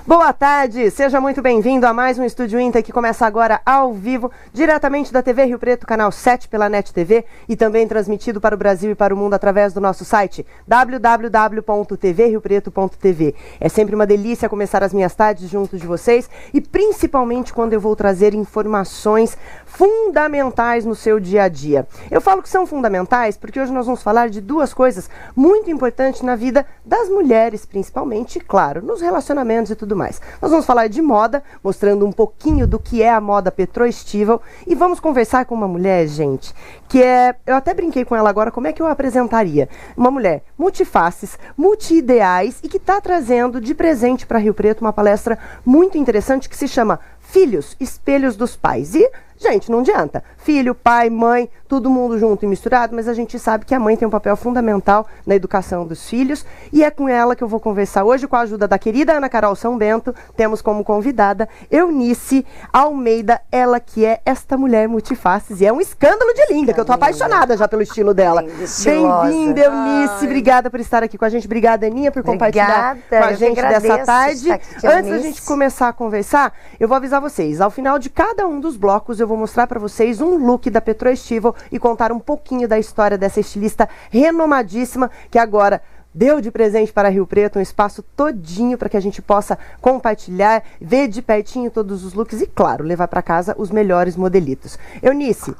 Boa tarde, seja muito bem-vindo a mais um Estúdio Inter que começa agora ao vivo, diretamente da TV Rio Preto, canal 7 pela NET TV e também transmitido para o Brasil e para o mundo através do nosso site www.tvriopreto.tv. É sempre uma delícia começar as minhas tardes junto de vocês e principalmente quando eu vou trazer informações fundamentais no seu dia a dia. Eu falo que são fundamentais porque hoje nós vamos falar de duas coisas muito importantes na vida das mulheres, principalmente, claro, nos relacionamentos e tudo mais. Nós vamos falar de moda, mostrando um pouquinho do que é a moda petroestival e vamos conversar com uma mulher, gente, que é... Eu até brinquei com ela agora como é que eu a apresentaria. Uma mulher multifaces, multi-ideais e que está trazendo de presente para Rio Preto uma palestra muito interessante que se chama Filhos, Espelhos dos Pais. E, gente, não adianta. Filho, pai, mãe, todo mundo junto e misturado, mas a gente sabe que a mãe tem um papel fundamental na educação dos filhos e é com ela que eu vou conversar hoje com a ajuda da querida Ana Carol São Bento. Temos como convidada Eunice Almeida, ela que é esta mulher multifaces e é um escândalo de linda, que eu tô apaixonada já pelo estilo dela. Bem-vinda, Eunice, obrigada por estar aqui com a gente, obrigada, Aninha, por compartilhar com a gente dessa tarde. Antes da gente começar a conversar, eu vou avisar vocês, ao final de cada um dos blocos eu vou mostrar para vocês um look da Petroestival e contar um pouquinho da história dessa estilista renomadíssima que agora deu de presente para Rio Preto um espaço todinho para que a gente possa compartilhar, ver de pertinho todos os looks e, claro, levar para casa os melhores modelitos. Eunice,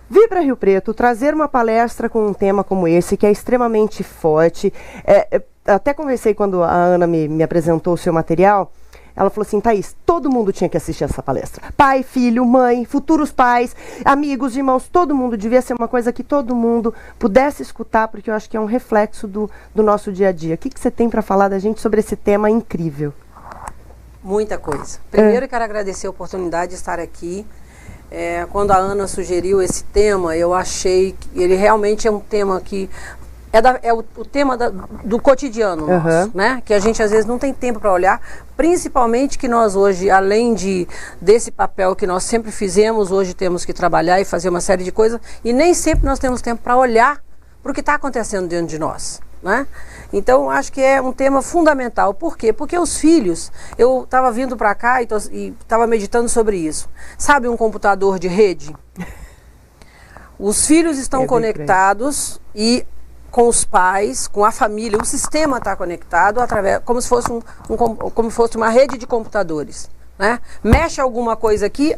vir para Rio Preto, trazer uma palestra com um tema como esse, que é extremamente forte. Até conversei quando a Ana me apresentou o seu material. Ela falou assim, Thaís, todo mundo tinha que assistir essa palestra. Pai, filho, mãe, futuros pais, amigos, irmãos, todo mundo. Devia ser uma coisa que todo mundo pudesse escutar, porque eu acho que é um reflexo do nosso dia a dia. O que você tem para falar da gente sobre esse tema incrível? Muita coisa. Primeiro, eu quero agradecer a oportunidade de estar aqui. Quando a Ana sugeriu esse tema, eu achei que ele realmente é um tema que... É o tema do cotidiano nosso, né? Que a gente às vezes não tem tempo para olhar, principalmente que nós hoje, além desse papel que nós sempre fizemos, hoje temos que trabalhar e fazer uma série de coisas, e nem sempre nós temos tempo para olhar para o que está acontecendo dentro de nós, né? Então, acho que é um tema fundamental. Por quê? Porque os filhos, eu estava vindo para cá e estava meditando sobre isso. Sabe um computador de rede? Os filhos estão conectados e com os pais, com a família, o sistema está conectado como se fosse como se fosse uma rede de computadores, né? Mexe alguma coisa aqui,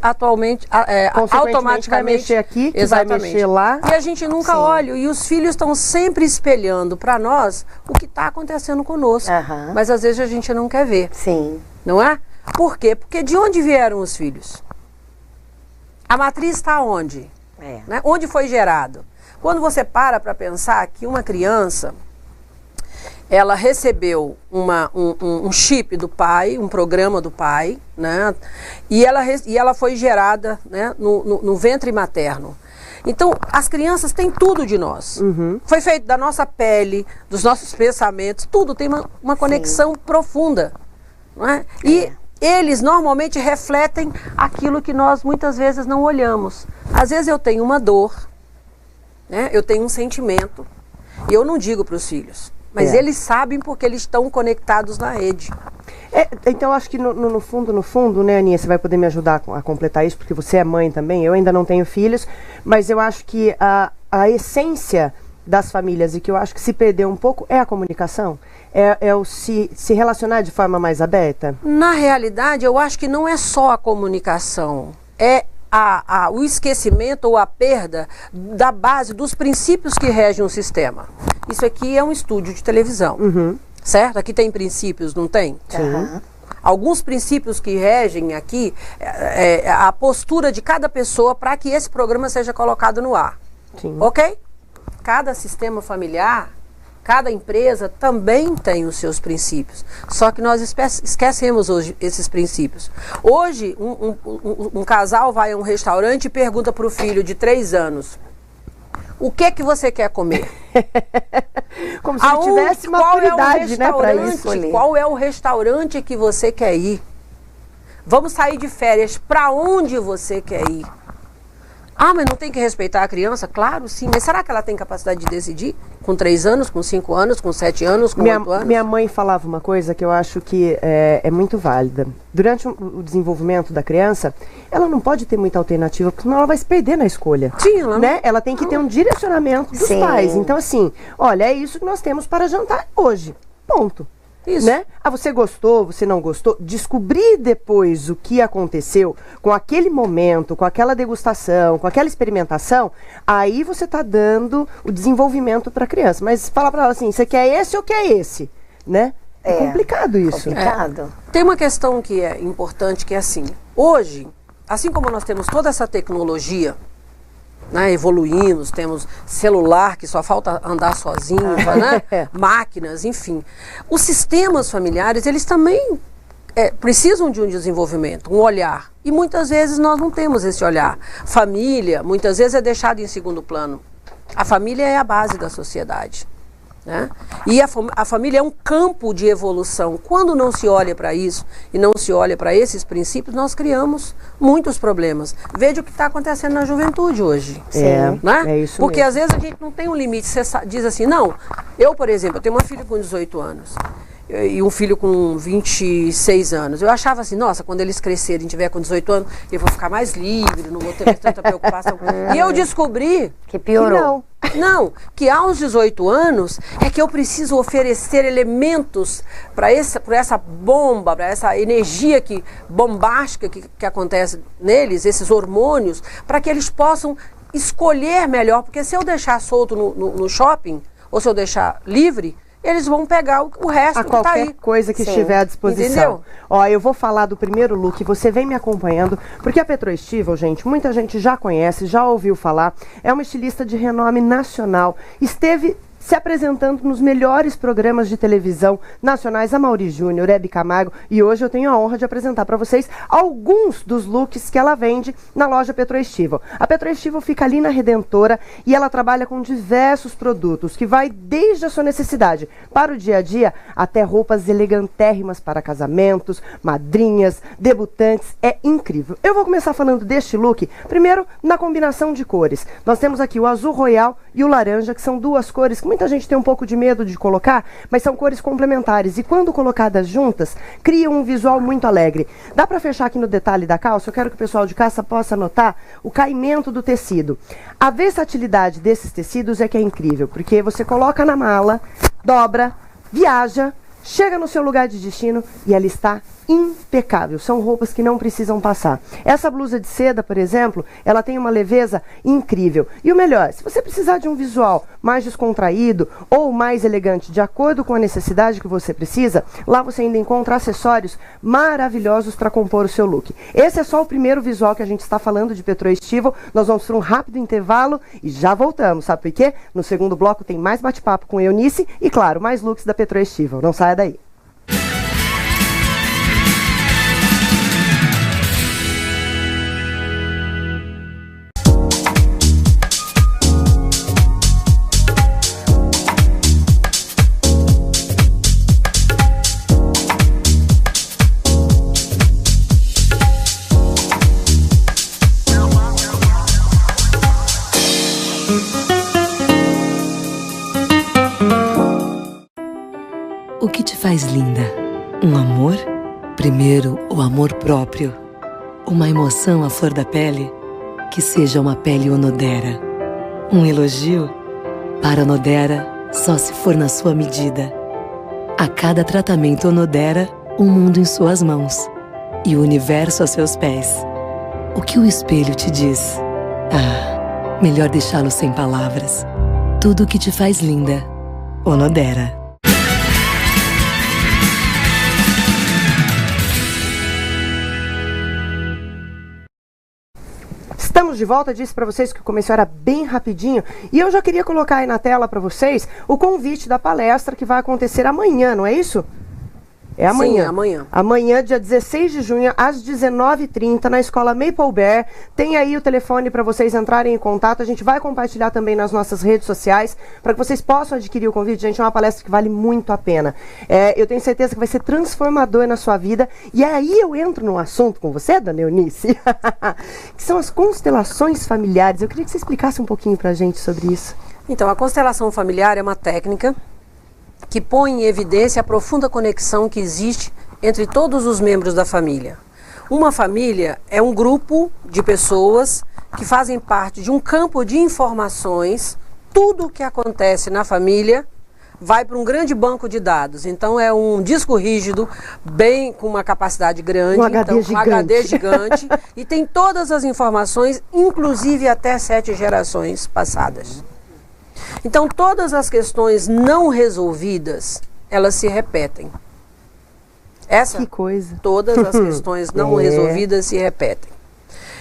automaticamente vai mexer aqui, exatamente, vai mexer lá. E a gente nunca olha, e os filhos estão sempre espelhando para nós o que está acontecendo conosco, mas às vezes a gente não quer ver. Sim. Não é? Por quê? Porque de onde vieram os filhos? A matriz está onde? Né? Onde foi gerado? Quando você para pensar que uma criança, ela recebeu um chip do pai, um programa do pai, né? E ela foi gerada, né, no ventre materno. Então, as crianças têm tudo de nós. Foi feito da nossa pele, dos nossos pensamentos, tudo tem uma conexão profunda. Não é? E eles normalmente refletem aquilo que nós muitas vezes não olhamos. Às vezes eu tenho uma dor, né? Eu tenho um sentimento, e eu não digo para os filhos, mas eles sabem porque eles estão conectados na rede. Então, acho que no fundo, né, Aninha, você vai poder me ajudar a completar isso, porque você é mãe também, eu ainda não tenho filhos, mas eu acho que a essência das famílias, e que eu acho que se perdeu um pouco, é a comunicação, é o se relacionar de forma mais aberta? Na realidade, eu acho que não é só a comunicação, o esquecimento ou a perda da base, dos princípios que regem o sistema. Isso aqui é um estúdio de televisão, certo? Aqui tem princípios, não tem? Sim. Alguns princípios que regem aqui, a postura de cada pessoa para que esse programa seja colocado no ar. Sim. Ok? Cada sistema familiar, cada empresa também tem os seus princípios. Só que nós esquecemos hoje esses princípios. Hoje, um casal vai a um restaurante e pergunta para o filho de 3 anos, o que você quer comer? Como se ele tivesse maturidade, né, para isso. Qual é o restaurante que você quer ir? Vamos sair de férias, para onde você quer ir? Ah, mas não tem que respeitar a criança? Claro, sim. Mas será que ela tem capacidade de decidir? Com 3 anos, com 5 anos, com 7 anos, com 8 anos? Minha mãe falava uma coisa que eu acho que é muito válida. Durante o desenvolvimento da criança, ela não pode ter muita alternativa, porque senão ela vai se perder na escolha. Sim, ela né? Ela tem que ter um direcionamento dos pais. Então, assim, olha, é isso que nós temos para jantar hoje. Ponto. Isso. Né? Ah, você gostou, você não gostou? Descobrir depois o que aconteceu com aquele momento, com aquela degustação, com aquela experimentação, aí você está dando o desenvolvimento para a criança. Mas fala para ela assim, você quer esse ou quer esse? Né? É complicado isso. Complicado. Tem uma questão que é importante, que é assim, hoje, assim como nós temos toda essa tecnologia, né, evoluímos, temos celular que só falta andar sozinho, né, máquinas, enfim. Os sistemas familiares, eles também precisam de um desenvolvimento, um olhar. E muitas vezes nós não temos esse olhar. Família, muitas vezes é deixada em segundo plano. A família é a base da sociedade. Né? E a família é um campo de evolução. Quando não se olha para isso e não se olha para esses princípios, nós criamos muitos problemas. Veja o que está acontecendo na juventude hoje. Né? É isso Porque mesmo. às vezes a gente não tem um limite. Você diz assim, não, eu, por exemplo, eu tenho uma filha com 18 anos e um filho com 26 anos. Eu achava assim, nossa, quando eles crescerem, tiver com 18 anos, eu vou ficar mais livre, não vou ter mais tanta preocupação. E eu descobri que piorou. Não, que aos 18 anos é que eu preciso oferecer elementos para essa bomba, para essa energia bombástica que acontece neles, esses hormônios, para que eles possam escolher melhor. Porque se eu deixar solto no shopping, ou se eu deixar livre, eles vão pegar o resto que está aí. Qualquer coisa que estiver à disposição. Entendeu? Ó, eu vou falar do primeiro look, você vem me acompanhando, porque a Petro Estival, gente, muita gente já conhece, já ouviu falar, é uma estilista de renome nacional, esteve se apresentando nos melhores programas de televisão nacionais, a Mauri Júnior, Hebe Camargo, e hoje eu tenho a honra de apresentar para vocês alguns dos looks que ela vende na loja Petro Estival. A Petro Estival fica ali na Redentora e ela trabalha com diversos produtos, que vai desde a sua necessidade para o dia a dia até roupas elegantérrimas para casamentos, madrinhas, debutantes, é incrível. Eu vou começar falando deste look, primeiro na combinação de cores. Nós temos aqui o azul royal e o laranja, que são duas cores que muita gente tem um pouco de medo de colocar, mas são cores complementares e quando colocadas juntas, criam um visual muito alegre. Dá para fechar aqui no detalhe da calça? Eu quero que o pessoal de casa possa notar o caimento do tecido. A versatilidade desses tecidos é que é incrível, porque você coloca na mala, dobra, viaja, chega no seu lugar de destino e ela está impecável. São roupas que não precisam passar. Essa blusa de seda, por exemplo, ela tem uma leveza incrível. E o melhor, se você precisar de um visual mais descontraído ou mais elegante, de acordo com a necessidade que você precisa, lá você ainda encontra acessórios maravilhosos para compor o seu look. Esse é só o primeiro visual que a gente está falando de Petro Estival. Nós vamos para um rápido intervalo e já voltamos. Sabe por quê? No segundo bloco tem mais bate-papo com Eunice e, claro, mais looks da Petro Estival. Não saia daí. O que te faz linda? Um amor? Primeiro, o amor próprio. Uma emoção à flor da pele? Que seja uma pele Onodera. Um elogio? Para Onodera, só se for na sua medida. A cada tratamento Onodera, um mundo em suas mãos. E o universo a seus pés. O que o espelho te diz? Ah, melhor deixá-lo sem palavras. Tudo o que te faz linda. Onodera. Estamos de volta, disse para vocês que o começo era bem rapidinho e eu já queria colocar aí na tela para vocês o convite da palestra que vai acontecer amanhã, não é isso? É amanhã. Sim, amanhã. Amanhã, dia 16 de junho, às 19h30, na Escola Maple Bear. Tem aí o telefone para vocês entrarem em contato. A gente vai compartilhar também nas nossas redes sociais para que vocês possam adquirir o convite. Gente, é uma palestra que vale muito a pena. Eu tenho certeza que vai ser transformador na sua vida. E aí eu entro num assunto com você, dona Eunice, que são as constelações familiares. Eu queria que você explicasse um pouquinho para a gente sobre isso. Então, a constelação familiar é uma técnica que põe em evidência a profunda conexão que existe entre todos os membros da família. Uma família é um grupo de pessoas que fazem parte de um campo de informações. Tudo o que acontece na família vai para um grande banco de dados. Então é um disco rígido, bem com uma capacidade grande, um HD gigante. Um HD gigante, e tem todas as informações, inclusive até 7 gerações passadas. Então, todas as questões não resolvidas, elas se repetem. Que coisa. Todas as questões não resolvidas se repetem.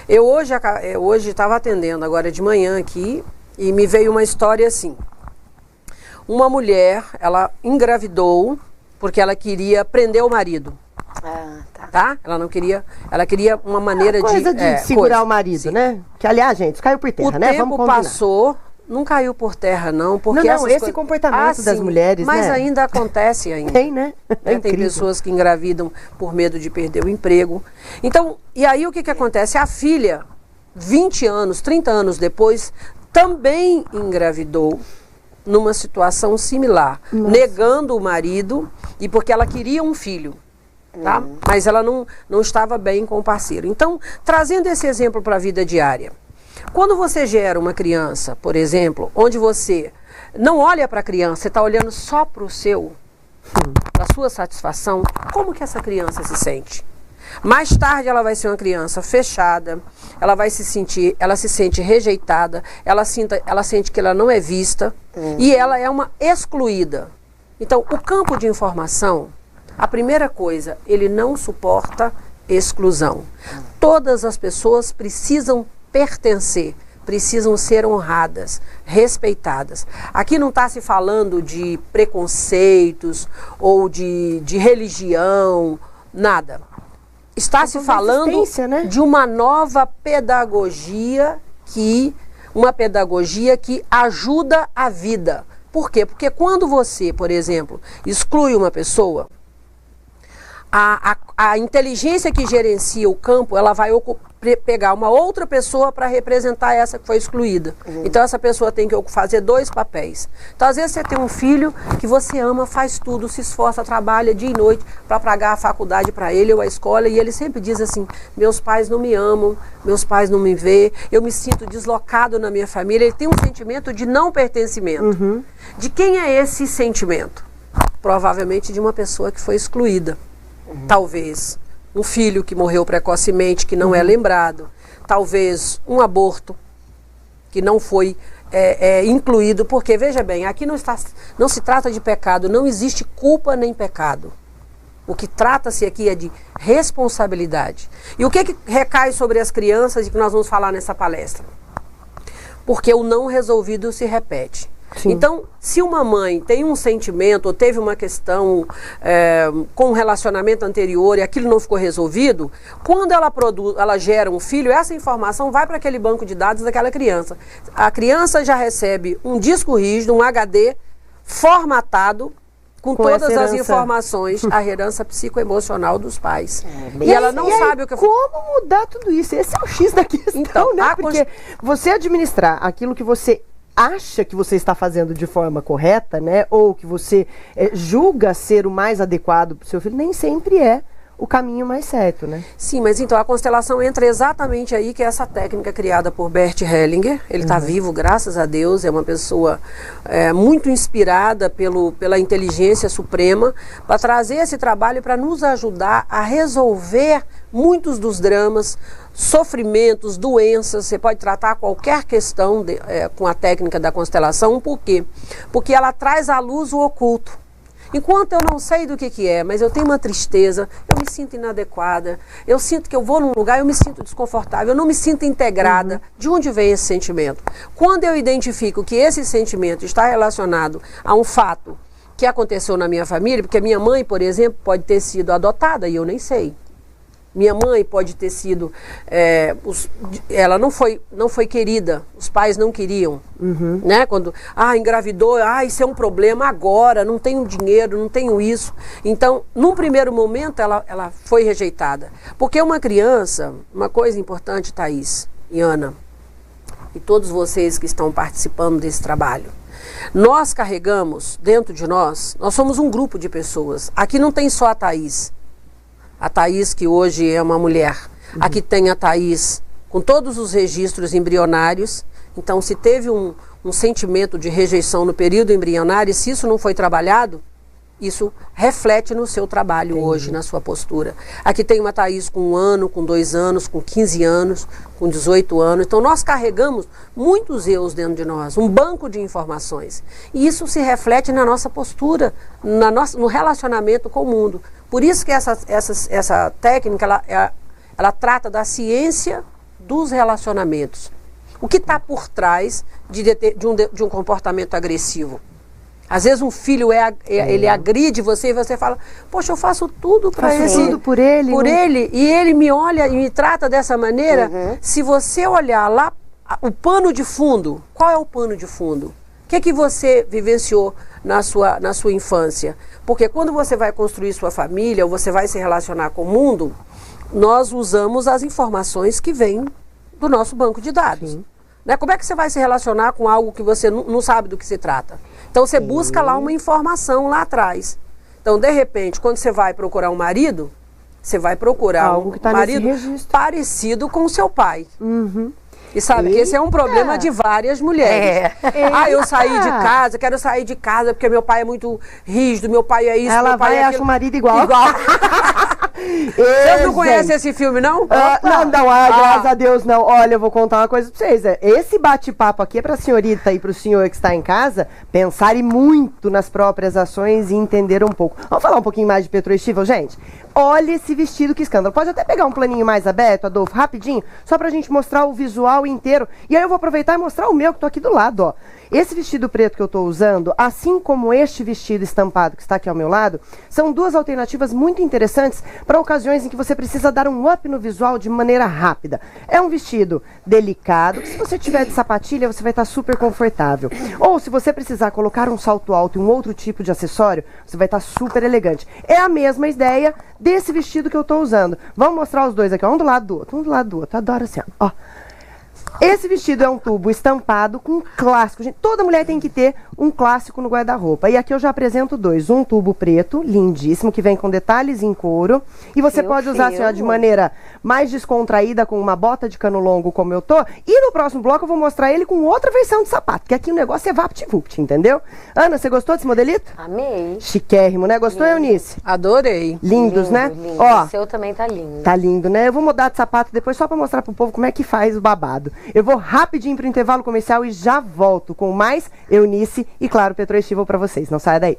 Eu hoje estava atendendo agora de manhã aqui e me veio uma história assim. Uma mulher, ela engravidou porque ela queria prender o marido. Tá? Ela não queria, ela queria uma maneira de segurar o marido, sim, né? Que, aliás, gente, caiu por terra, né? Vamos combinar. O tempo passou. Não caiu por terra, não, porque esse comportamento das mulheres, mas né? ainda acontece ainda. Tem, né? Tem pessoas que engravidam por medo de perder o emprego. Então, e aí o que acontece? A filha, 20 anos, 30 anos depois, também engravidou numa situação similar, negando o marido, e porque ela queria um filho. Tá? Mas ela não estava bem com o parceiro. Então, trazendo esse exemplo para a vida diária. Quando você gera uma criança, por exemplo, onde você não olha para a criança, você está olhando só para o para a sua satisfação, como que essa criança se sente? Mais tarde ela vai ser uma criança fechada, ela se sente rejeitada, ela sente que ela não é vista e ela é uma excluída. Então, o campo de informação, a primeira coisa, ele não suporta exclusão. Todas as pessoas precisam pertencer, precisam ser honradas, respeitadas. Aqui não está se falando de preconceitos ou de religião, nada. Está se falando, né, de uma nova pedagogia que ajuda a vida. Por quê? Porque quando você, por exemplo, exclui uma pessoa, a inteligência que gerencia o campo, ela vai pegar uma outra pessoa para representar essa que foi excluída. Então essa pessoa tem que fazer 2 papéis. Então às vezes você tem um filho que você ama, faz tudo, se esforça, trabalha dia e noite para pagar a faculdade para ele ou a escola, e ele sempre diz assim: meus pais não me amam, meus pais não me veem, eu me sinto deslocado na minha família. Ele tem um sentimento de não pertencimento. De quem é esse sentimento? Provavelmente de uma pessoa que foi excluída. Talvez um filho que morreu precocemente, que não é lembrado. Talvez um aborto que não foi incluído. Porque, veja bem, aqui não se trata de pecado, não existe culpa nem pecado. O que trata-se aqui é de responsabilidade. E o que recai sobre as crianças e que nós vamos falar nessa palestra? Porque o não resolvido se repete. Sim. Então, se uma mãe tem um sentimento ou teve uma questão com um relacionamento anterior e aquilo não ficou resolvido, quando ela gera um filho, essa informação vai para aquele banco de dados daquela criança. A criança já recebe um disco rígido, um HD formatado com todas as informações, a herança psicoemocional dos pais. E ela não sabe o que... Como mudar tudo isso? Esse é o X da questão, então, né? Porque você administrar aquilo que você acha que você está fazendo de forma correta, né, ou que você julga ser o mais adequado para o seu filho, nem sempre é o caminho mais certo, né? Sim, mas então a constelação entra exatamente aí, que é essa técnica criada por Bert Hellinger. Ele está vivo, graças a Deus, é uma pessoa muito inspirada pela inteligência suprema, para trazer esse trabalho para nos ajudar a resolver muitos dos dramas, sofrimentos, doenças. Você pode tratar qualquer questão com a técnica da constelação. Por quê? Porque ela traz à luz o oculto. Enquanto eu não sei do que é, mas eu tenho uma tristeza, eu me sinto inadequada, eu sinto que eu vou num lugar, eu me sinto desconfortável, eu não me sinto integrada. De onde vem esse sentimento? Quando eu identifico que esse sentimento está relacionado a um fato que aconteceu na minha família, porque minha mãe, por exemplo, pode ter sido adotada e eu nem sei. Minha mãe pode ter sido, ela não foi querida, os pais não queriam, né? Quando, engravidou, isso é um problema agora, não tenho dinheiro, não tenho isso. Então, num primeiro momento, ela foi rejeitada. Porque uma criança, uma coisa importante, Thaís e Ana, e todos vocês que estão participando desse trabalho, nós carregamos dentro de nós somos um grupo de pessoas. Aqui não tem só a Thaís. A Thaís, que hoje é uma mulher. Aqui tem a Thaís com todos os registros embrionários. Então, se teve um sentimento de rejeição no período embrionário, e se isso não foi trabalhado, isso reflete no seu trabalho hoje, na sua postura. Aqui tem uma Thaís com 1 ano, com 2 anos, com 15 anos, com 18 anos. Então, nós carregamos muitos eus dentro de nós, um banco de informações. E isso se reflete na nossa postura, no relacionamento com o mundo. Por isso que essa técnica, ela trata da ciência dos relacionamentos. O que está por trás de um comportamento agressivo? Às vezes um filho ele agride você e você fala, poxa, eu faço tudo para ele. Tudo por ele. Por ele. E ele me olha e me trata dessa maneira. Se você olhar lá, o pano de fundo, qual é o pano de fundo? O que você vivenciou na sua infância? Porque quando você vai construir sua família, ou você vai se relacionar com o mundo, nós usamos as informações que vêm do nosso banco de dados. Né? Como é que você vai se relacionar com algo que você não sabe do que se trata? Então você busca lá uma informação lá atrás. Então, de repente, quando você vai procurar um marido, você vai procurar algo que tá um marido parecido com o seu pai. E sabe que esse é um problema de várias mulheres. Eu saí de casa, quero sair de casa porque meu pai é muito rígido, meu pai é isso, ela meu pai vai é e aquilo. acha o marido igual. Vocês não conhecem esse filme, não? Graças a Deus não. Olha, eu vou contar uma coisa pra vocês. Esse bate-papo aqui é pra senhorita e pro senhor que está em casa pensarem muito nas próprias ações e entender um pouco. Vamos falar um pouquinho mais de Petro Estival, gente? Olha esse vestido, que escândalo. Pode até pegar um planinho mais aberto, Adolfo, rapidinho, só pra gente mostrar o visual inteiro. E aí eu vou aproveitar e mostrar o meu, que tô aqui do lado, ó. Esse vestido preto que eu tô usando, assim como este vestido estampado que está aqui ao meu lado, são duas alternativas muito interessantes para ocasiões em que você precisa dar um up no visual de maneira rápida. É um vestido delicado, que se você tiver de sapatilha, você vai estar super confortável. Ou se você precisar colocar um salto alto e um outro tipo de acessório, você vai estar super elegante. É a mesma ideia desse vestido que eu tô usando. Vamos mostrar os dois aqui, ó, um do lado do outro, um do lado do outro. Adoro assim, ó. Esse vestido é um tubo estampado com um clássico. Gente, toda mulher tem que ter um clássico no guarda-roupa. E aqui eu já apresento dois. Um tubo preto, lindíssimo, que vem com detalhes em couro. E você pode usar assim, ó, de maneira mais descontraída, com uma bota de cano longo, como eu tô. E no próximo bloco eu vou mostrar ele com outra versão de sapato. Que aqui o negócio é vapt-vupt, entendeu? Ana, você gostou desse modelito? Amei. Chiquérrimo, né? Gostou, Eunice? Adorei. Lindos, Lindo, né? Lindo. Ó, o seu também tá lindo. Tá lindo, né? Eu vou mudar de sapato depois só pra mostrar pro povo como é que faz o babado. Eu vou rapidinho pro intervalo comercial e já volto com mais Eunice e, claro, Petro Estival pra vocês. Não saia daí.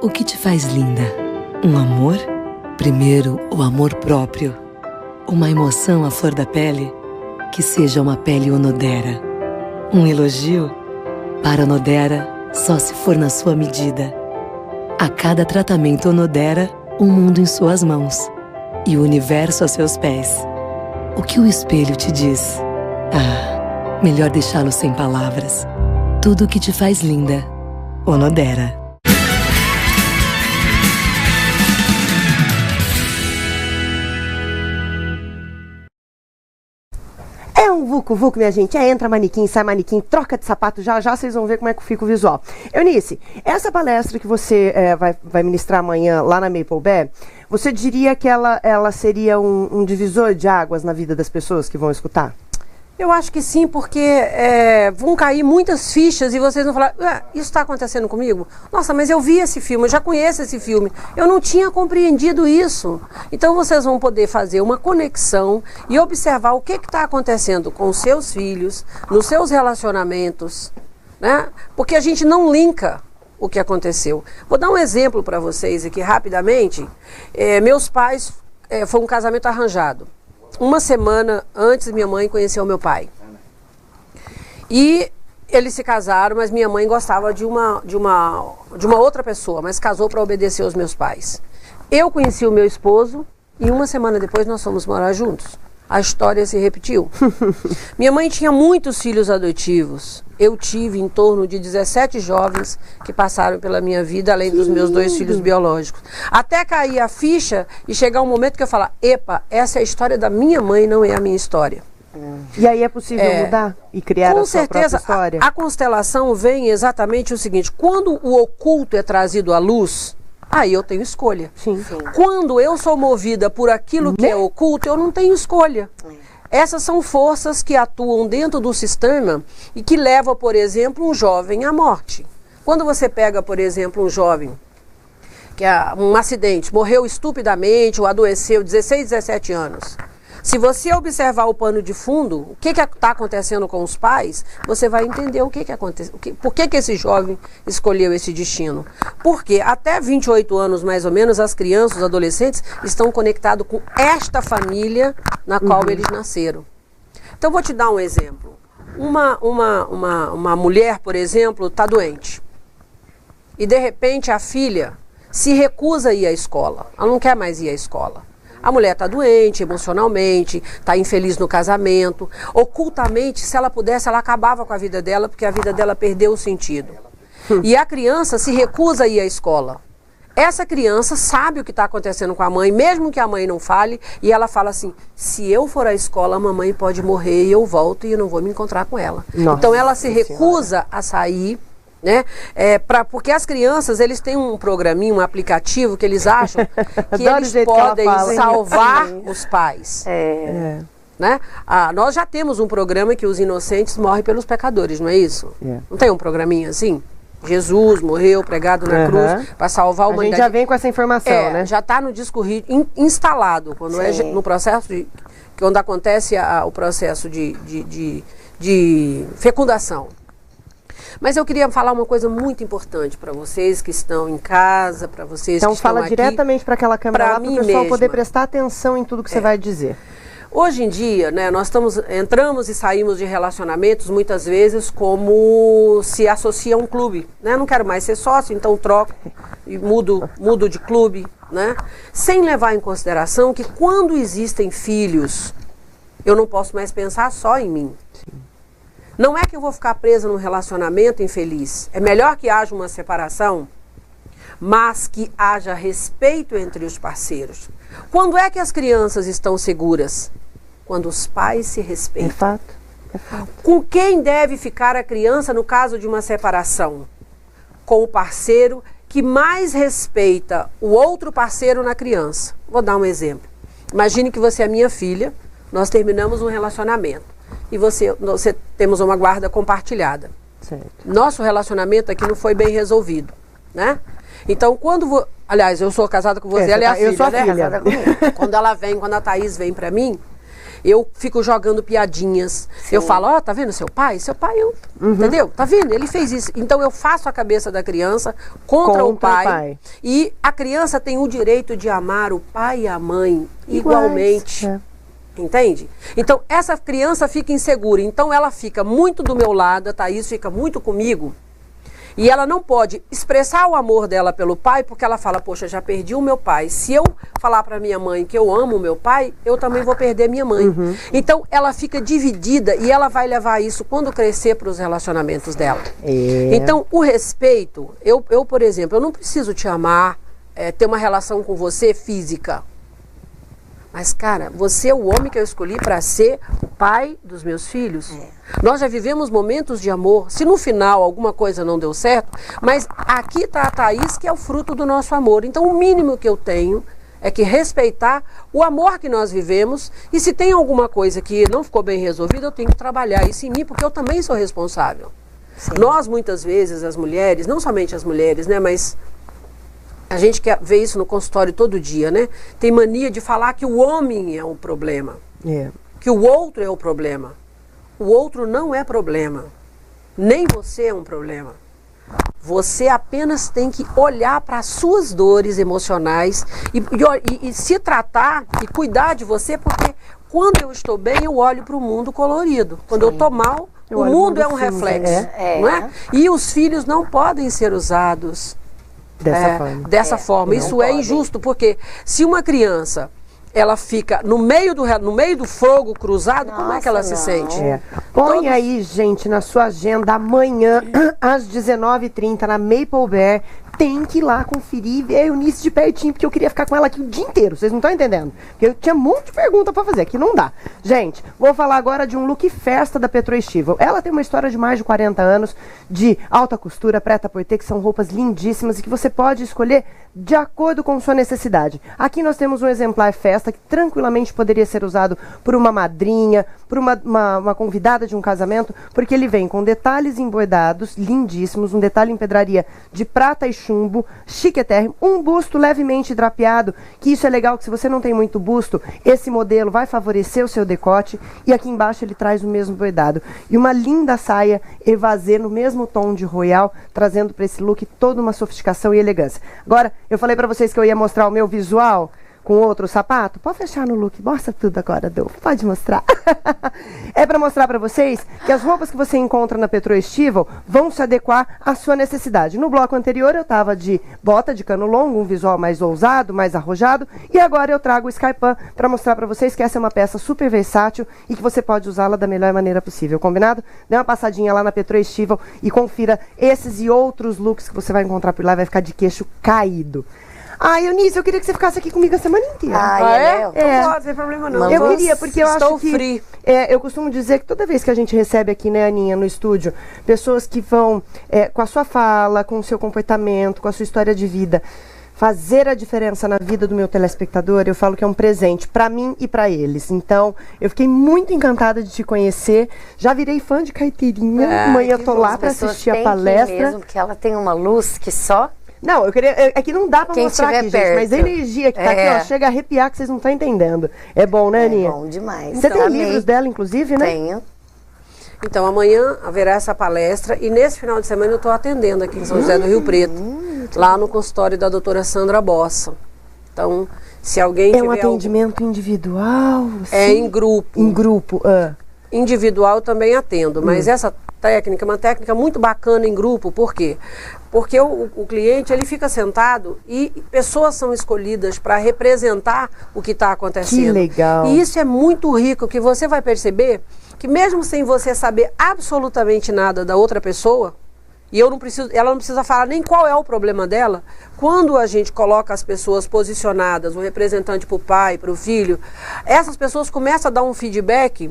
O que te faz linda? Um amor? Primeiro, o amor próprio. Uma emoção à flor da pele? Que seja uma pele Onodera. Um elogio? Para Onodera, só se for na sua medida. A cada tratamento Onodera, um mundo em suas mãos. E o universo a seus pés. O que o espelho te diz? Ah, melhor deixá-lo sem palavras. Tudo o que te faz linda. Onodera. É um vucu-vucu, minha gente. Entra manequim, sai manequim, troca de sapato, já já vocês vão ver como é que fica o visual. Eunice, essa palestra que você vai ministrar amanhã lá na Maple Bear, você diria que ela seria um divisor de águas na vida das pessoas que vão escutar? Eu acho que sim, porque vão cair muitas fichas e vocês vão falar, isso está acontecendo comigo? Nossa, mas eu vi esse filme, eu já conheço esse filme, eu não tinha compreendido isso. Então vocês vão poder fazer uma conexão e observar o que está acontecendo com os seus filhos, nos seus relacionamentos, né? Porque a gente não linka o que aconteceu. Vou dar um exemplo para vocês aqui rapidamente. Meus pais, foi um casamento arranjado. Uma semana antes, minha mãe conheceu meu pai. E eles se casaram, mas minha mãe gostava de uma outra pessoa, mas casou para obedecer aos meus pais. Eu conheci o meu esposo e uma semana depois nós fomos morar juntos. A história se repetiu. Minha mãe tinha muitos filhos adotivos. Eu tive em torno de 17 jovens que passaram pela minha vida, além dos meus 2 filhos biológicos. Até cair a ficha e chegar um momento que eu falar, epa, essa é a história da minha mãe, não é a minha história. E aí é possível mudar e criar a sua própria história? A constelação vem exatamente o seguinte, quando o oculto é trazido à luz, aí eu tenho escolha. Sim. Quando eu sou movida por aquilo que é oculto, eu não tenho escolha. Essas são forças que atuam dentro do sistema e que levam, por exemplo, um jovem à morte. Quando você pega, por exemplo, um jovem que um acidente, morreu estupidamente ou adoeceu, 16, 17 anos. Se você observar o pano de fundo, o que está acontecendo com os pais, você vai entender o que aconteceu. Por que esse jovem escolheu esse destino? Porque até 28 anos, mais ou menos, as crianças, os adolescentes, estão conectados com esta família na qual eles nasceram. Então, vou te dar um exemplo. Uma mulher, por exemplo, está doente. E, de repente, a filha se recusa a ir à escola. Ela não quer mais ir à escola. A mulher está doente emocionalmente, está infeliz no casamento. Ocultamente, se ela pudesse, ela acabava com a vida dela, porque a vida dela perdeu o sentido. E a criança se recusa a ir à escola. Essa criança sabe o que está acontecendo com a mãe, mesmo que a mãe não fale, e ela fala assim, se eu for à escola, a mamãe pode morrer e eu volto e eu não vou me encontrar com ela. Nossa, então ela se recusa a sair, né? Porque as crianças, eles têm um programinho, um aplicativo que eles acham que eles podem salvar os pais. Né? Nós já temos um programa que os inocentes morrem pelos pecadores, não é isso? Não tem um programinha assim? Jesus morreu pregado na cruz para salvar a humanidade. A gente já vem com essa informação, né? Já está no disco instalado, quando no processo quando acontece o processo de fecundação. Mas eu queria falar uma coisa muito importante para vocês que estão em casa, para vocês que estão aqui. Então fala diretamente para aquela câmera lá para o pessoal poder prestar atenção em tudo que você vai dizer. Hoje em dia, né, nós entramos e saímos de relacionamentos muitas vezes como se associa a um clube. Né? Não quero mais ser sócio, então troco e mudo de clube. Né? Sem levar em consideração que quando existem filhos, eu não posso mais pensar só em mim. Não é que eu vou ficar presa num relacionamento infeliz. É melhor que haja uma separação, mas que haja respeito entre os parceiros. Quando é que as crianças estão seguras? Quando os pais se respeitam. É fato. É fato. Com quem deve ficar a criança no caso de uma separação? Com o parceiro que mais respeita o outro parceiro na criança. Vou dar um exemplo. Imagine que você é minha filha, nós terminamos um relacionamento. E você temos uma guarda compartilhada. Certo. Nosso relacionamento aqui não foi bem resolvido, né? Então, aliás, eu sou casada com você, ela é a filha, eu sou a né? filha. Quando a Thaís vem pra mim, eu fico jogando piadinhas. Sim. Eu falo, tá vendo seu pai? Seu pai, entendeu? Tá vendo? Ele fez isso. Então, eu faço a cabeça da criança contra o pai. E a criança tem o direito de amar o pai e a mãe igualmente. Entende? Então, essa criança fica insegura. Então, ela fica muito do meu lado, a Thaís fica muito comigo. E ela não pode expressar o amor dela pelo pai, porque ela fala, poxa, já perdi o meu pai. Se eu falar para minha mãe que eu amo o meu pai, eu também vou perder minha mãe. Então, ela fica dividida e ela vai levar isso quando crescer para os relacionamentos dela. Então, o respeito, eu, por exemplo, eu não preciso te amar, ter uma relação com você física. Mas, cara, você é o homem que eu escolhi para ser o pai dos meus filhos. Nós já vivemos momentos de amor. Se no final alguma coisa não deu certo, mas aqui está a Thaís, que é o fruto do nosso amor. Então, o mínimo que eu tenho é que respeitar o amor que nós vivemos, e se tem alguma coisa que não ficou bem resolvida, eu tenho que trabalhar isso em mim, porque eu também sou responsável. Sim. Nós, muitas vezes, as mulheres, não somente as mulheres, né, mas a gente quer ver isso no consultório todo dia, né? Tem mania de falar que o homem é o problema, que o outro é o problema. O outro não é problema, nem você é um problema. Você apenas tem que olhar para as suas dores emocionais e se tratar e cuidar de você, porque quando eu estou bem, eu olho para o mundo colorido. Quando eu estou mal, o mundo é um reflexo. Não é? E os filhos não podem ser usados dessa forma. Isso é injusto, porque se uma criança ela fica no meio do fogo cruzado, como é que ela se sente? Põe aí, gente, na sua agenda, amanhã, às 19h30, na Maple Bear, tem que ir lá conferir e ver a Eunice de pertinho, porque eu queria ficar com ela aqui o dia inteiro, vocês não estão entendendo? Porque eu tinha um monte de pergunta pra fazer, aqui não dá. Gente, vou falar agora de um look festa da Petro Estival. Ela tem uma história de mais de 40 anos, de alta costura, prêt-à-porter, que são roupas lindíssimas e que você pode escolher de acordo com sua necessidade. Aqui nós temos um exemplar festa que tranquilamente poderia ser usado por uma madrinha, por uma convidada de um casamento, porque ele vem com detalhes embordados, lindíssimos, um detalhe em pedraria de prata e chumbo, chiquetérrimo, um busto levemente drapeado, que isso é legal, que se você não tem muito busto, esse modelo vai favorecer o seu decote, e aqui embaixo ele traz o mesmo bordado. E uma linda saia evasê no mesmo tom de royal, trazendo para esse look toda uma sofisticação e elegância. Agora, eu falei para vocês que eu ia mostrar o meu visual com outro sapato. Pode fechar no look, mostra tudo agora, Adolfo. Pode mostrar. É para mostrar para vocês que as roupas que você encontra na Petro Estival vão se adequar à sua necessidade. No bloco anterior eu tava de bota de cano longo, um visual mais ousado, mais arrojado, e agora eu trago o Skypan para mostrar para vocês que essa é uma peça super versátil e que você pode usá-la da melhor maneira possível, combinado? Dê uma passadinha lá na Petro Estival e confira esses e outros looks que você vai encontrar por lá, vai ficar de queixo caído. Eunice, eu queria que você ficasse aqui comigo a semana inteira. Não pode, sem problema não. Eu queria, porque eu acho que... eu costumo dizer que toda vez que a gente recebe aqui, né, Aninha, no estúdio, pessoas que vão, com a sua fala, com o seu comportamento, com a sua história de vida, fazer a diferença na vida do meu telespectador, eu falo que é um presente para mim e para eles. Então, eu fiquei muito encantada de te conhecer. Já virei fã de Carteirinha. Amanhã eu tô lá para assistir a palestra. Mesmo, porque ela tem uma luz que só... Não, eu queria. É que não dá pra mostrar aqui, gente, mas a energia que tá aqui, ó, chega a arrepiar que vocês não estão entendendo. É bom, né, Aninha? É bom demais. Você tem livros dela, inclusive, né? Tenho. Então, amanhã haverá essa palestra e nesse final de semana eu estou atendendo aqui em São José do Rio Preto, lá no consultório da doutora Sandra Bossa. Então, se alguém tiver... É um atendimento individual? É em grupo. Em grupo, Individual eu também atendo, mas essa técnica é uma técnica muito bacana em grupo. Por quê? Porque o cliente ele fica sentado e pessoas são escolhidas para representar o que está acontecendo. Que legal. E isso é muito rico, que você vai perceber que mesmo sem você saber absolutamente nada da outra pessoa, e ela não precisa falar nem qual é o problema dela, quando a gente coloca as pessoas posicionadas, o representante para o pai, para o filho, essas pessoas começam a dar um feedback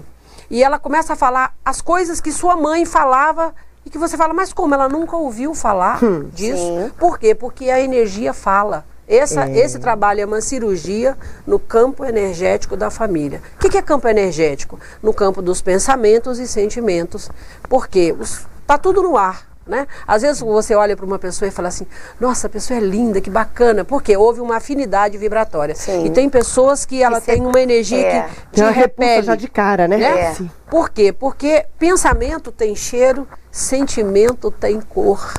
e ela começa a falar as coisas que sua mãe falava e que você fala, mas como? Ela nunca ouviu falar disso? Sim. Por quê? Porque a energia fala. Esse trabalho é uma cirurgia no campo energético da família. O que é campo energético? No campo dos pensamentos e sentimentos. Porque está tudo no ar. Né? Às vezes você olha para uma pessoa e fala assim, nossa, a pessoa é linda, que bacana, porque houve uma afinidade vibratória. Sim. E tem pessoas que ela tem uma energia que te repele. Já de cara, né? Por quê? Porque pensamento tem cheiro, sentimento tem cor.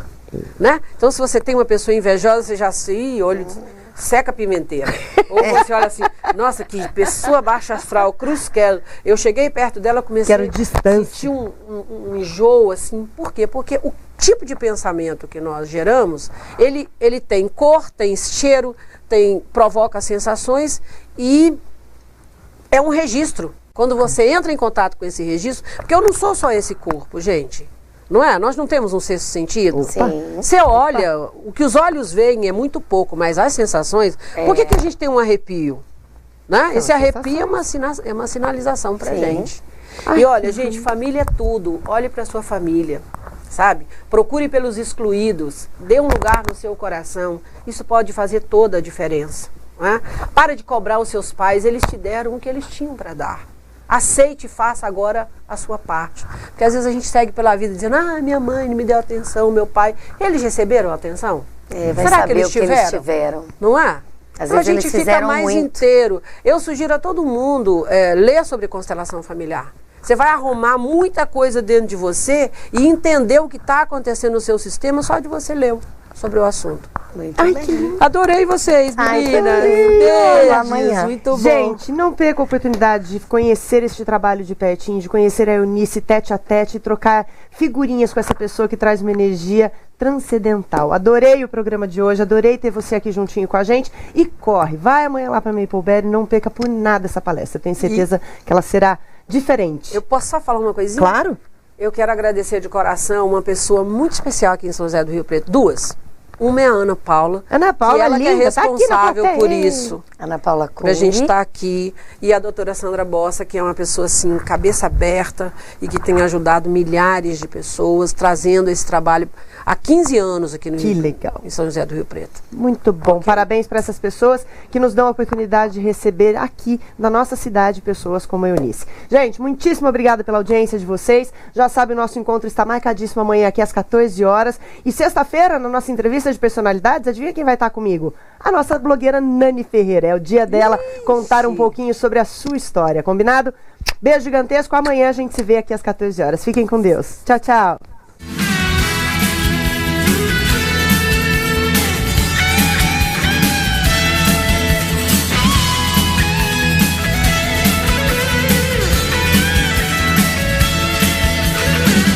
Né? Então se você tem uma pessoa invejosa, você já olha, seca a pimenteira. Ou você olha assim, nossa, que pessoa baixa astral, cruz-quero. Eu cheguei perto dela, comecei a sentir um enjoo, assim. Por quê? Porque o tipo de pensamento que nós geramos, ele tem cor, tem cheiro, provoca sensações e é um registro. Quando você entra em contato com esse registro, porque eu não sou só esse corpo, gente. Não é? Nós não temos um sexto sentido? Sim. Você olha, o que os olhos veem é muito pouco, mas as sensações... Por que a gente tem um arrepio? Né? Esse arrepio é uma sinalização pra gente. E olha, gente, família é tudo. Olhe pra sua família, sabe? Procure pelos excluídos. Dê um lugar no seu coração. Isso pode fazer toda a diferença. Né? Para de cobrar os seus pais, eles te deram o que eles tinham para dar. Aceite e faça agora a sua parte. Porque às vezes a gente segue pela vida dizendo, minha mãe não me deu atenção, meu pai. Eles receberam atenção? Vai Será saber que eles o que eles tiveram. Não é? Às Então a vezes gente eles fica fizeram mais muito. inteiro. Eu sugiro a todo mundo ler sobre constelação familiar. Você vai arrumar muita coisa dentro de você e entender o que está acontecendo no seu sistema só de você ler sobre o assunto. Muito bem. Adorei vocês, Ai, meninas. Até amanhã. Muito bom. Gente, não perca a oportunidade de conhecer este trabalho de pertinho, de conhecer a Eunice tete a tete e trocar figurinhas com essa pessoa que traz uma energia transcendental. Adorei o programa de hoje, adorei ter você aqui juntinho com a gente. E corre, vai amanhã lá para Mapleberry, não perca por nada essa palestra. Tenho certeza que ela será diferente. Eu posso só falar uma coisinha? Claro. Eu quero agradecer de coração uma pessoa muito especial aqui em São José do Rio Preto. Duas. Uma é a Ana Paula. Ana Paula, que ela que é linda, tá aqui na responsável plateia. por isso. Ana Paula Cury. Pra gente estar aqui. E a doutora Sandra Bossa, que é uma pessoa assim, cabeça aberta e que tem ajudado milhares de pessoas, trazendo esse trabalho há 15 anos aqui no Que Rio, legal. em São José do Rio Preto. Muito bom. Parabéns para essas pessoas que nos dão a oportunidade de receber aqui na nossa cidade pessoas como a Eunice. Gente, muitíssimo obrigada pela audiência de vocês. Já sabe, o nosso encontro está marcadíssimo amanhã aqui às 14 horas. E sexta-feira, na nossa entrevista de personalidades, adivinha quem vai estar comigo? A nossa blogueira Nani Ferreira. É o dia dela contar um pouquinho sobre a sua história. Combinado? Beijo gigantesco. Amanhã a gente se vê aqui às 14 horas. Fiquem com Deus. Tchau, tchau.